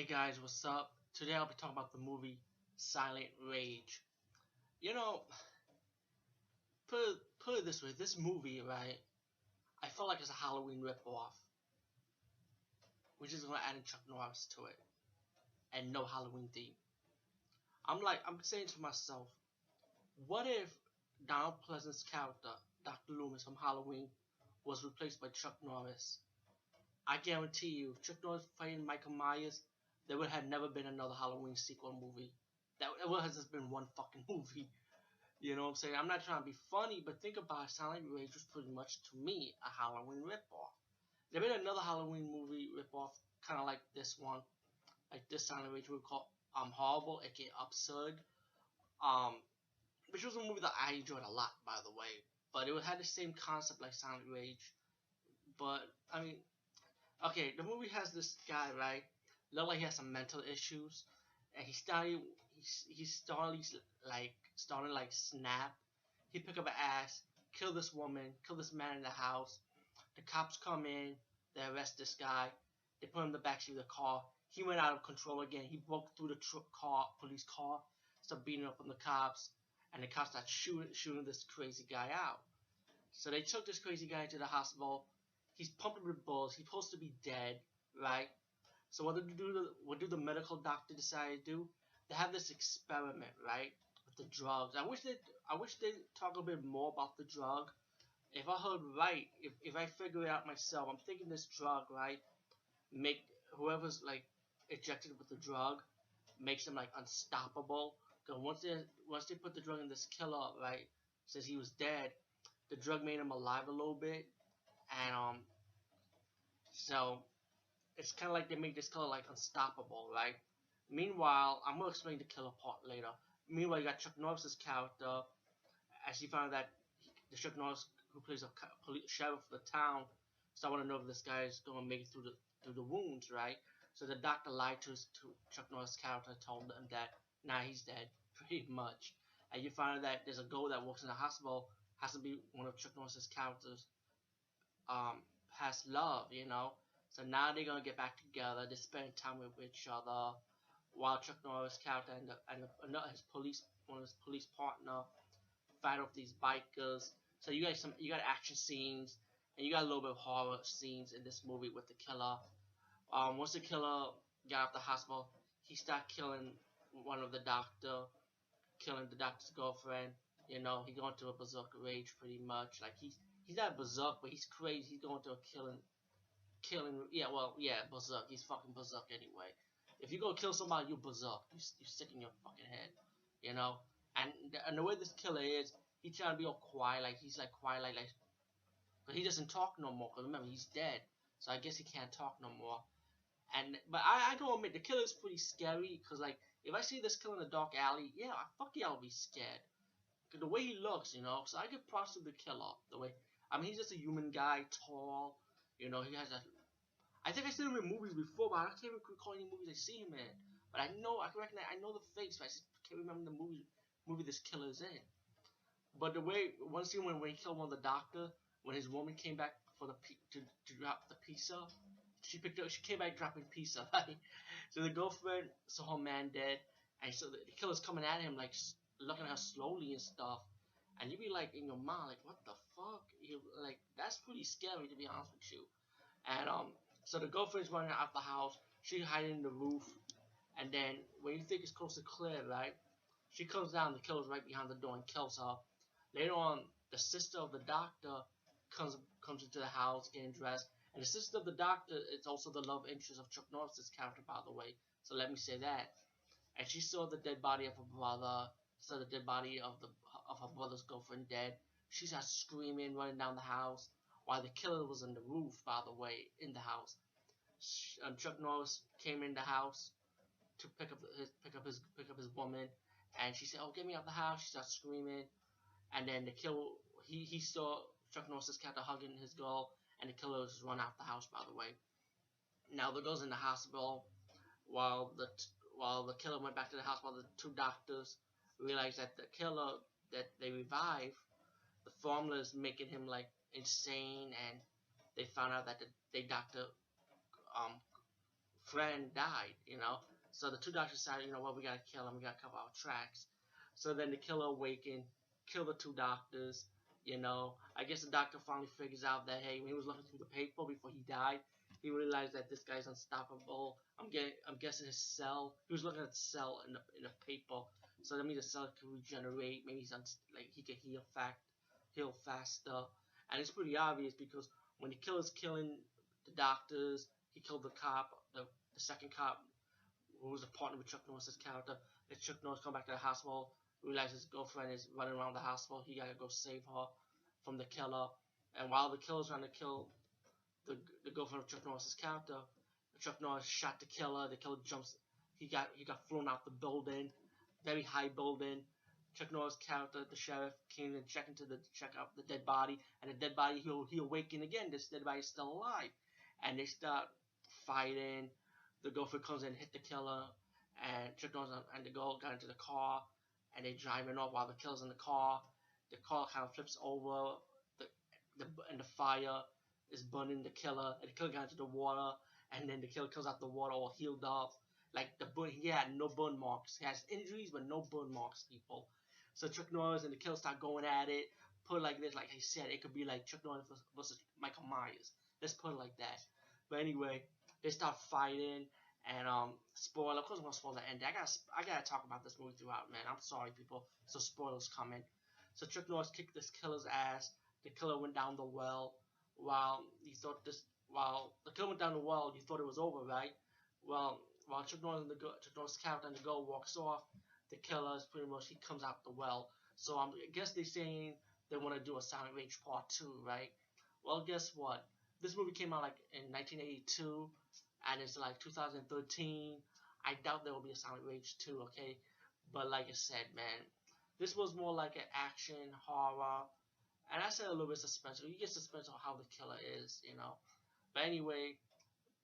Hey guys, what's up? Today I'll be talking about the movie Silent Rage. You know, put it this way, this movie, right? I felt like it's a Halloween ripoff, which is gonna add in Chuck Norris to it, and no Halloween theme. I'm saying to myself, what if Donald Pleasant's character, Dr. Loomis from Halloween, was replaced by Chuck Norris? I guarantee you, if Chuck Norris fighting Michael Myers, there would have never been another Halloween sequel movie. That it would have just been one fucking movie. You know what I'm saying? I'm not trying to be funny, but think about it. Silent Rage was pretty much, to me, a Halloween ripoff. There been another Halloween movie ripoff, kind of like this one, like this Silent Rage we call Horrible, aka Absurd, um, which was a movie that I enjoyed a lot, by the way. But it had the same concept like Silent Rage. But I mean, okay, the movie has this guy, right? Look like he has some mental issues, and he started like snap. He pick up an axe, kill this woman, kill this man in the house. The cops come in, they arrest this guy. They put him in the backseat of the car. He went out of control again. He broke through the police car, started beating up on the cops, and the cops started shooting this crazy guy out. So they took this crazy guy to the hospital. He's pumped with bullets. He's supposed to be dead, right? So what do the medical doctor decide to do? They have this experiment, right, with the drugs. I wish they talk a bit more about the drug. If I heard right, if I figure it out myself, I'm thinking this drug, right, make whoever's like ejected with the drug makes them like unstoppable. Because once they put the drug in this killer, right, since he was dead, the drug made him alive a little bit, and so it's kind of like they make this killer like unstoppable, right? Meanwhile, I'm gonna explain the killer part later. Meanwhile, you got Chuck Norris's character, as he found that the Chuck Norris who plays a sheriff of the town, so I want to know if this guy is gonna make it through the wounds, right? So the doctor lied to Chuck Norris' character, told him that now he's dead, pretty much. And you find out that there's a girl that works in the hospital, has to be one of Chuck Norris's characters, past love, you know. So now they're gonna get back together. They spend time with each other, while Chuck Norris' character and his one of his police partner fight off these bikers. So you got action scenes and you got a little bit of horror scenes in this movie with the killer. Once the killer got out of the hospital, he started killing one of the doctor, killing the doctor's girlfriend. You know, he going to a berserk rage pretty much. Like he's not berserk, but he's crazy. He's going to a killing. Yeah, well, yeah, berserk. He's fucking berserk anyway. If you go kill somebody, you berserk. You sick in your fucking head, you know. And the way this killer is, he trying to be all quiet, like he's like quiet, like, but he doesn't talk no more. Cause remember, he's dead, so I guess he can't talk no more. But I can admit the killer is pretty scary. Cause like if I see this killer in a dark alley, yeah, fuck yeah, I'll be scared. Cause the way he looks, you know. So I get props to the killer. The way, I mean, he's just a human guy, tall. You know, he has a. I think I've seen him in movies before, but I can't recall any movies I see him in. But I can recognize, I know the face, but I just can't remember the movie this killer is in. But the way one scene when he killed one of the doctor, when his woman came back for to drop the pizza, she came back dropping pizza, right? So the girlfriend saw her man dead, and so the killer's coming at him like looking at her slowly and stuff, and you be like in your mind like what the fuck? You like that's pretty scary to be honest with you. And so the girlfriend's running out the house, she hiding in the roof, and then when you think it's close to clear, right? She comes down, the killer's right behind the door and kills her. Later on, the sister of the doctor comes into the house getting dressed. And the sister of the doctor is also the love interest of Chuck Norris's character, by the way. So let me say that. And she saw the dead body of her brother, saw the dead body of her brother's girlfriend dead. She starts screaming, running down the house, while the killer was on the roof, by the way, in the house. Chuck Norris came in the house to pick up his woman, and she said, "Oh, get me out of the house!" She starts screaming, and then the killer he saw Chuck Norris's character hugging his girl, and the killer just run out the house. By the way, now the girl's in the hospital, while the killer went back to the house. While the two doctors realized that the killer that they revive, the formula is making him like insane, and they found out that the doctor um friend died, you know. So the two doctors decided, you know what, we gotta kill him. We gotta cover our tracks. So then the killer awakened, killed the two doctors. You know, I guess the doctor finally figures out that hey, when he was looking through the paper before he died, he realized that this guy's unstoppable. I'm guessing his cell. He was looking at the cell in the paper, so that means the cell can regenerate. Maybe like he can heal faster, and it's pretty obvious because when the killer's killing the doctors, he killed the cop, the second cop who was a partner with Chuck Norris's character. That Chuck Norris come back to the hospital, realizes his girlfriend is running around the hospital. He gotta go save her from the killer. And while the killer's trying to kill the girlfriend of Chuck Norris's character, Chuck Norris shot the killer. The killer jumps. He got thrown out the building, very high building. Chuck Norris' character, the sheriff, came and check out the dead body, and the dead body he awakened again. This dead body is still alive, and they start fighting. The girlfriend comes in and hit the killer, and Chuck Norris and the girl got into the car, and they driving off while the killer's in the car. The car kind of flips over, the, and the fire is burning the killer, and the killer got into the water, and then the killer comes out the water all healed up. Like he had no burn marks. He has injuries, but no burn marks, people. So Chuck Norris and the killer start going at it. Put it like this, like I said, it could be like Chuck Norris versus Michael Myers. Let's put it like that. But anyway, they start fighting, and spoiler. Of course, I'm gonna spoil the ending. I gotta talk about this movie throughout, man. I'm sorry, people. So spoilers coming. So Chuck Norris kicked this killer's ass. The killer went down the well. While the killer went down the well, you thought it was over, right? Well, while Chuck Norris' character and the girl walks off, the killer is pretty much he comes out the well. So I guess they're saying they want to do a Silent Rage Part 2, right? Well, guess what? This movie came out like in 1982, and it's like 2013. I doubt there will be a Silent Rage 2, okay? But like I said, man, this was more like an action horror, and I said a little bit suspenseful. You get suspense on how the killer is, you know. But anyway,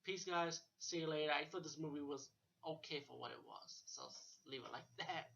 peace, guys. See you later. I thought this movie was okay for what it was, so leave it like that.